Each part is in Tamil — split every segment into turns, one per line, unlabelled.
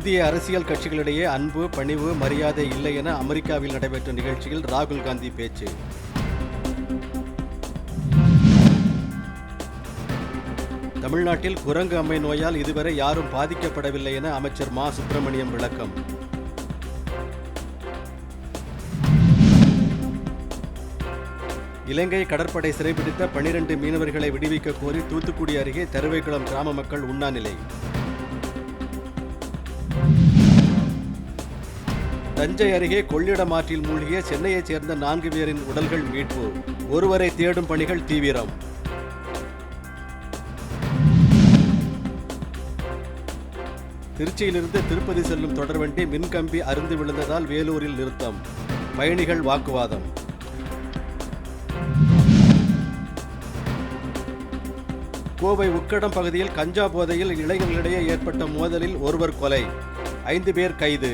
இந்திய அரசியல் கட்சிகளிடையே அன்பு, பணிவு, மரியாதை இல்லை என அமெரிக்காவில் நடைபெற்ற நிகழ்ச்சியில் ராகுல் காந்தி பேச்சு. தமிழ்நாட்டில் குரங்கு அம்மை நோயால் இதுவரை யாரும் பாதிக்கப்படவில்லை என அமைச்சர் மா. சுப்பிரமணியம் விளக்கம். இலங்கை கடற்படை சிறைபிடித்த 12 மீனவர்களை விடுவிக்க கோரி தூத்துக்குடி அருகே தருவைக்குளம் கிராம மக்கள் உண்ணாநிலை. தஞ்சை அருகே கொள்ளிடம் ஆற்றில் மூழ்கிய சென்னையைச் சேர்ந்த 4 பேரின் உடல்கள் மீட்பு. ஒருவரை தேடும் பணிகள் தீவிரம். திருச்சியிலிருந்து திருப்பதி செல்லும் தொடர்வண்டி மின்கம்பி அறுந்து விழுந்ததால் வேலூரில் நிறுத்தம். பயணிகள் வாக்குவாதம். கோவை உக்கடம் பகுதியில் கஞ்சா போதையில் இளைஞர்களிடையே ஏற்பட்ட மோதலில் ஒருவர் கொலை, 5 பேர் கைது.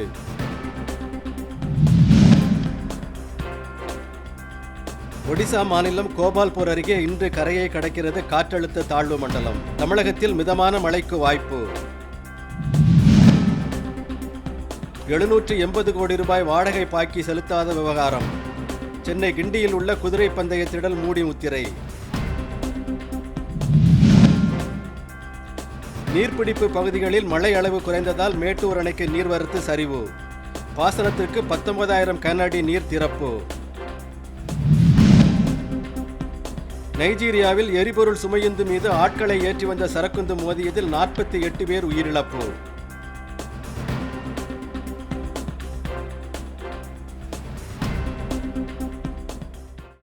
ஒடிசா மாநிலம் கோபால்பூர் அருகே இன்று கரையை கடக்கிறது காற்றழுத்த தாழ்வு மண்டலம். தமிழகத்தில் மிதமான மழைக்கு வாய்ப்பு. 780 கோடி ரூபாய் வாடகை பாக்கி செலுத்தாத விவகாரம். சென்னை கிண்டியில் உள்ள குதிரை பந்தய திடல் மூடி முத்திரை. நீர்பிடிப்பு பகுதிகளில் மழை அளவு குறைந்ததால் மேட்டூர் அணைக்கு நீர்வரத்து சரிவு. பாசனத்திற்கு 19,000 கன அடி நீர் திறப்பு. நைஜீரியாவில் எரிபொருள் சுமையுந்து மீது ஆட்களை ஏற்றி வந்த சரக்குந்து மோதியதில் 48 பேர் உயிரிழப்பு.